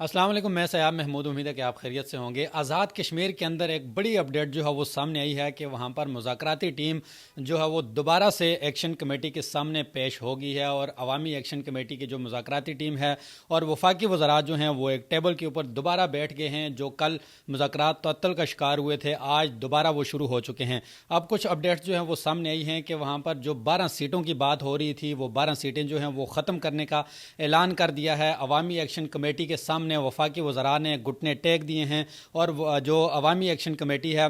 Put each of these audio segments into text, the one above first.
अस्सलाम वालेकुम। मैं सयाब महमूद, उम्मीद है कि आप खैरियत से होंगे। आज़ाद कश्मीर के अंदर एक बड़ी अपडेट जो है वो सामने आई है कि वहाँ पर मुज़ाकराती टीम जो है वो दोबारा से एक्शन कमेटी के सामने पेश होगी है, और अवामी एक्शन कमेटी की जो मुज़ाकराती टीम है और वफाकी वज़रात जो हैं वो एक टेबल के ऊपर दोबारा बैठ गए हैं। जो कल मुज़ाकरात तअत्तुल का शिकार हुए थे, आज दोबारा वो शुरू हो चुके हैं। अब कुछ अपडेट्स जो हैं वो सामने आई हैं कि वहाँ पर जो 12 सीटों की बात हो रही थी, वो 12 सीटें जो हैं वो ख़त्म करने का ऐलान कर दिया है। अवामी एक्शन कमेटी के सामने वफाकी वज़रा ने घुटने टेक दिए हैं, और जो अवामी एक्शन कमेटी है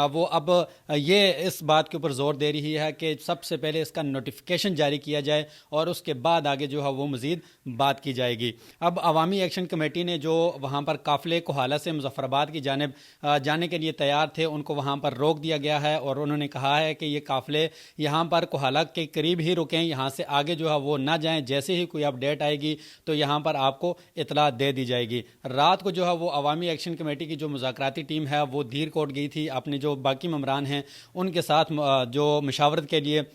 वो अब ये इस बात के ऊपर ज़ोर दे रही है कि सबसे पहले इसका नोटिफिकेशन जारी किया जाए और उसके बाद आगे जो है वो मज़ीद बात की जाएगी। अब अवामी एक्शन कमेटी ने जो वहाँ पर काफ़िले कोहाला से मुजफ्फराबाद की जानिब जाने के लिए तैयार थे, उनको वहाँ पर रोक दिया गया है, और उन्होंने कहा है कि ये काफ़िले यहाँ पर कोहाला के करीब ही रुकें, यहाँ से आगे जो है वो ना जाएं। जैसे ही कोई अपडेट आएगी तो यहाँ पर आपको इतला दे दी जाएगी। रात को जो है वो अवामी एक्शन कमेटी की जो मुज़ाकराती टीम है वो धीर कोट गई थी अपने जो बाकी ममरान हैं उनके साथ जो मशावरत के लिए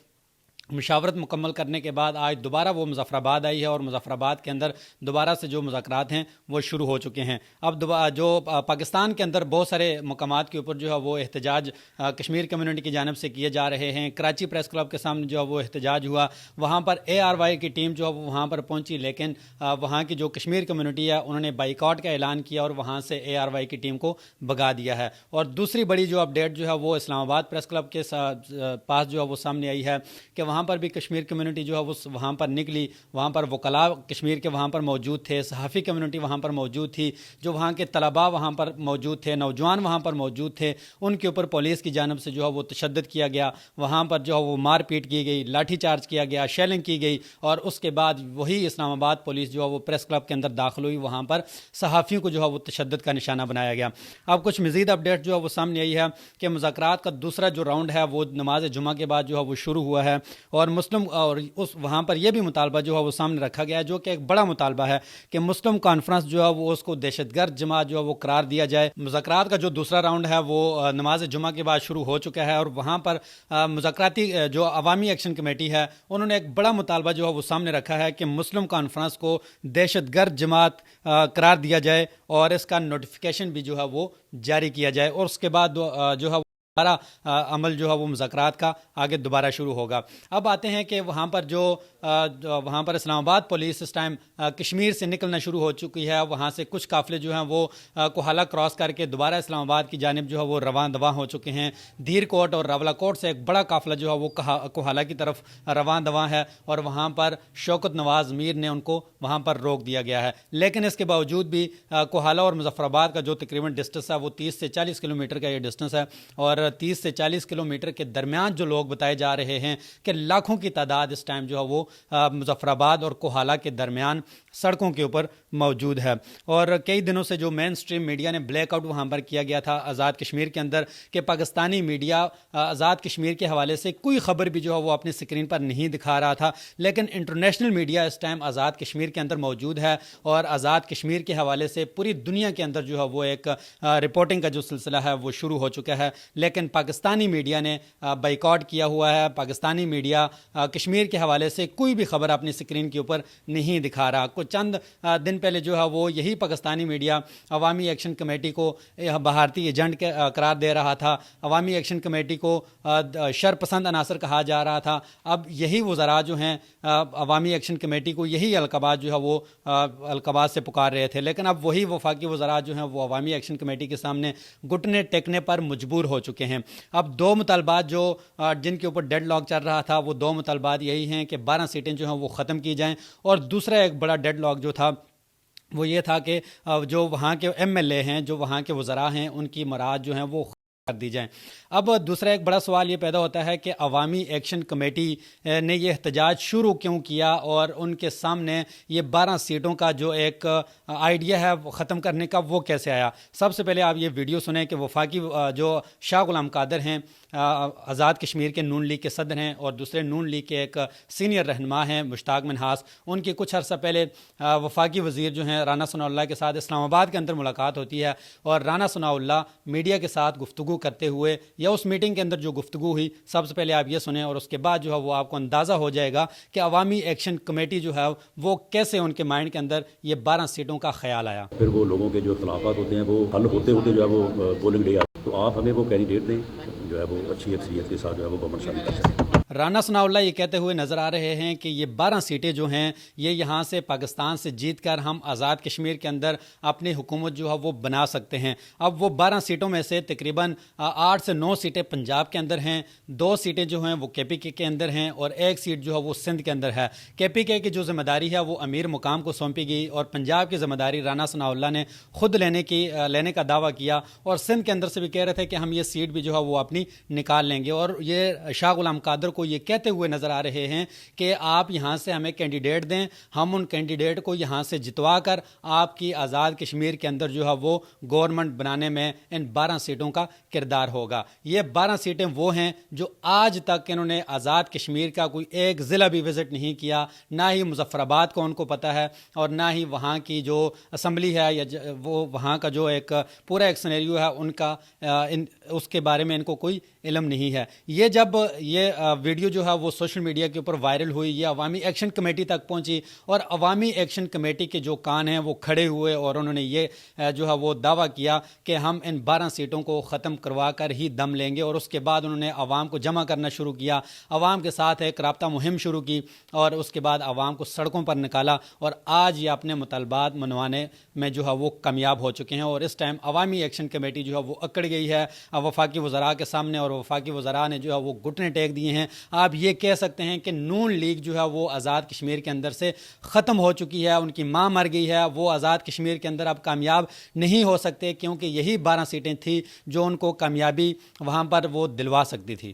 मुशावरत मुकम्मल करने के बाद आज दोबारा वो मुजफ्फराबाद आई है, और मुजफ्फराबाद के अंदर दोबारा से जो मुज़ाकरात हैं वो शुरू हो चुके हैं। अब जो पाकिस्तान के अंदर बहुत सारे मकामात के ऊपर जो है वो एहतजाज कश्मीर कम्युनिटी की जानब से किए जा रहे हैं। कराची प्रेस क्लब के सामने जो है वो एहतजाज हुआ, वहाँ पर ARY की टीम जो है वो वहाँ पर पहुँची, लेकिन वहाँ की जो कश्मीर कम्युनिटी है उन्होंने बाइकआउट का ऐलान किया और वहाँ से ARY की टीम को भगा दिया है। और दूसरी बड़ी जो अपडेट जो है वो इस्लामाबाद प्रेस क्लब के पास जो है वो सामने आई है कि वहाँ पर भी कश्मीर कम्युनिटी जो है वो वहाँ पर निकली। वहाँ पर वकला कश्मीर के वहाँ पर मौजूद थे, सहाफ़ी कम्युनिटी वहाँ पर मौजूद थी, जो वहाँ के तलबा वहाँ पर मौजूद थे, नौजवान वहाँ पर मौजूद थे। उनके ऊपर पुलिस की जानब से जो है वो तशद्दुद किया गया, वहाँ पर जो है वो मार पीट की गई, लाठी चार्ज किया गया, शेलिंग की गई, और उसके बाद वही इस्लामाबाद पुलिस जो है वो प्रेस क्लब के अंदर दाखिल हुई, वहाँ पर सहाफ़ियों को जो है वो तशद्दुद का निशाना बनाया गया। अब कुछ मज़ीद अपडेट जो है वो सामने आई है कि मुज़ाकरात का दूसरा जो राउंड है वो नमाज जुमा के बाद जो है वो शुरू हुआ है, और मुस्लिम और उस वहाँ पर यह भी मुतालबा जो है वो सामने रखा गया है, जो कि एक बड़ा मुतालबा है कि मुस्लिम कॉन्फ्रेंस जो है वो उसको दहशतगर्द जमात जो है वो करार दिया जाए। मुज़ाकरात का जो दूसरा राउंड है वो नमाज जुमा के बाद शुरू हो चुका है, और वहाँ पर मुज़ाकराती जो अवामी एक्शन कमेटी है उन्होंने एक बड़ा मुतालबा जो है वो सामने रखा है कि मुस्लिम कॉन्फ्रेंस को दहशतगर्द जमात करार दिया जाए, और इसका नोटिफिकेशन भी जो है वो जारी किया जाए, और उसके बाद जो है दोबारा अमल जो है वो मुज़ाकरात का आगे दोबारा शुरू होगा। अब आते हैं कि वहाँ पर जो वहाँ पर इस्लामाबाद पुलिस इस टाइम कश्मीर से निकलना शुरू हो चुकी है। वहाँ से कुछ काफ़िले जो हैं वो कोहाला क्रॉस करके दोबारा इस्लामाबाद की जानिब जो है वो रवां दवां हो चुके हैं। धीर कोट और रावला कोट से एक बड़ा काफ़िला जो है वो कोहाला की तरफ रवां दवां है, और वहाँ पर शौकत नवाज़ मीर ने उनको वहाँ पर रोक दिया गया है। लेकिन इसके बावजूद भी कोहाला और मुजफ्फराबाद का जो तकरीबन डिस्टेंस है वो 30 से 40 किलोमीटर का ये डिस्टेंस है, और 30 से 40 किलोमीटर के दरमियान जो लोग बताए जा रहे हैं कि लाखों की तादाद इस टाइम जो है वो मुजफ्फराबाद और कोहाला के दरमियान सड़कों के ऊपर मौजूद है। और कई दिनों से जो मेन स्ट्रीम मीडिया ने ब्लैकआउट वहाँ पर किया गया था आज़ाद कश्मीर के अंदर, कि पाकिस्तानी मीडिया आज़ाद कश्मीर के हवाले से कोई ख़बर भी जो है वो अपनी स्क्रीन पर नहीं दिखा रहा था, लेकिन इंटरनेशनल मीडिया इस टाइम आज़ाद कश्मीर के अंदर मौजूद है, और आज़ाद कश्मीर के हवाले से पूरी दुनिया के अंदर जो है वो एक रिपोर्टिंग का जो सिलसिला है वो शुरू हो चुका है। लेकिन पाकिस्तानी मीडिया ने बाइकआउट किया हुआ है। पाकिस्तानी मीडिया कश्मीर के हवाले से कोई भी खबर अपनी स्क्रीन के ऊपर नहीं दिखा रहा। कुछ चंद दिन पहले जो है वो यही पाकिस्तानी मीडिया अवामी एक्शन कमेटी को भारतीय एजेंट करार दे रहा था, अवामी एक्शन कमेटी को शरपसंद अनासर कहा जा रहा था। अब यही वज़रा जो हैं अवामी एक्शन कमेटी को यही अलकबात जो है वो अलकबात से पुकार रहे थे, लेकिन अब वही वफाकी वज़रा जो हैं वो अवामी एक्शन कमेटी के सामने घुटने टेकने पर मजबूर हो चुके हैं। अब दो मुतालबात जो जिनके ऊपर डेड लॉक चल रहा था वो दो मुतालबात यही हैं कि 12 सीटें जो हैं वो ख़त्म की जाएं, और दूसरा एक बड़ा डेड लॉक जो था वो ये था कि जो वहाँ के MLA हैं, जो वहाँ के वज़रा हैं, उनकी मराद जो हैं वो कर दी जाएं। अब दूसरा एक बड़ा सवाल ये पैदा होता है कि अवामी एक्शन कमेटी ने ये एहतजाज शुरू क्यों किया, और उनके सामने ये 12 सीटों का जो एक आइडिया है ख़त्म करने का वो कैसे आया। सबसे पहले आप ये वीडियो सुने कि वफाकी जो शाह गुलाम कादर हैं, आज़ाद कश्मीर के नून लीग के सदर हैं, और दूसरे नून लीग के एक सीनियर रहनुमा हैं मुश्ताक मिन्हास, उनकी कुछ अर्सा पहले वफाकी वज़ीर जो हैं राना सनाउल्लाह के साथ इस्लामाबाद के अंदर मुलाकात होती है, और राना सनाउल्लाह मीडिया के साथ गुफ्तगू گفتگو کرتے ہوئے یا اس میٹنگ کے اندر جو گفتگو ہوئی، سب سے پہلے آپ یہ سنیں اور اس کے بعد جو ہے وہ آپ کو اندازہ ہو جائے گا کہ عوامی ایکشن کمیٹی جو ہے وہ کیسے ان کے مائنڈ کے اندر یہ 12 سیٹوں کا خیال آیا۔ پھر وہ لوگوں کے جو اختلافات ہوتے ہیں وہ حل ہوتے ہوتے جو ہے وہ پولنگ ڈے آتا ہے، تو آپ ہمیں وہ کینڈیڈیٹ دیں جو ہے وہ اچھی اکثریت کے ساتھ جو ہے وہ گورنمنٹ شامل کر سکیں۔ رانا ثناء اللہ یہ کہتے ہوئے نظر آ رہے ہیں کہ یہ 12 سیٹیں جو ہیں یہ یہاں سے پاکستان سے جیت کر ہم آزاد کشمیر کے اندر اپنی حکومت جو ہے وہ بنا سکتے ہیں۔ اب وہ 12 سیٹوں میں سے تقریباً 8 سے 9 سیٹیں پنجاب کے اندر ہیں، 2 سیٹیں جو ہیں وہ کے پی کے اندر ہیں اور 1 سیٹ جو ہے وہ سندھ کے اندر ہے۔ کے پی کے کی جو ذمہ داری ہے وہ امیر مقام کو سونپی گئی اور پنجاب کی ذمہ داری رانا ثناء اللہ نے خود لینے کا دعویٰ کیا، اور سندھ کے اندر سے بھی کہہ رہے تھے کہ ہم یہ سیٹ بھی جو ہے وہ اپنی نکال لیں گے، اور یہ شاہ غلام قادر کو یہ کہتے ہوئے نظر آ رہے ہیں کہ آپ یہاں سے ہمیں کینڈیڈیٹ دیں، ہم ان کینڈیڈیٹ کو یہاں سے جتوا کر آپ کی آزاد کشمیر کے اندر جو ہے وہ گورنمنٹ بنانے میں ان 12 سیٹوں کا کردار ہوگا۔ یہ 12 سیٹیں وہ ہیں جو آج تک انہوں نے آزاد کشمیر کا کوئی ایک ضلع بھی وزٹ نہیں کیا، نہ ہی مظفر آباد کو ان کو پتہ ہے اور نہ ہی وہاں کی جو اسمبلی ہے یا وہ وہاں کا جو ایک پورا ایک سینیریو ہے ان کا اس کے بارے میں ان کو کوئی علم نہیں ہے۔ یہ جب یہ ویڈیو جو ہے وہ سوشل میڈیا کے اوپر وائرل ہوئی، یہ عوامی ایکشن کمیٹی تک پہنچی اور عوامی ایکشن کمیٹی کے جو کان ہیں وہ کھڑے ہوئے اور انہوں نے یہ جو ہے وہ دعویٰ کیا کہ ہم ان 12 سیٹوں کو ختم کروا کر ہی دم لیں گے، اور اس کے بعد انہوں نے عوام کو جمع کرنا شروع کیا، عوام کے ساتھ ایک رابطہ مہم شروع کی اور اس کے بعد عوام کو سڑکوں پر نکالا، اور آج یہ اپنے مطالبات منوانے میں جو ہے وہ کامیاب ہو چکے ہیں۔ اور اس ٹائم عوامی ایکشن کمیٹی جو ہے وہ اکڑ گئی ہے وفاقی وزراء کے سامنے، اور وفاقی وزراء نے جو ہے وہ گھٹنے ٹیک دیے ہیں۔ آپ یہ کہہ سکتے ہیں کہ نون لیگ جو ہے وہ آزاد کشمیر کے اندر سے ختم ہو چکی ہے، ان کی ماں مر گئی ہے، وہ آزاد کشمیر کے اندر اب کامیاب نہیں ہو سکتے، کیونکہ یہی 12 سیٹیں تھیں جو ان کو کامیابی وہاں پر وہ دلوا سکتی تھی۔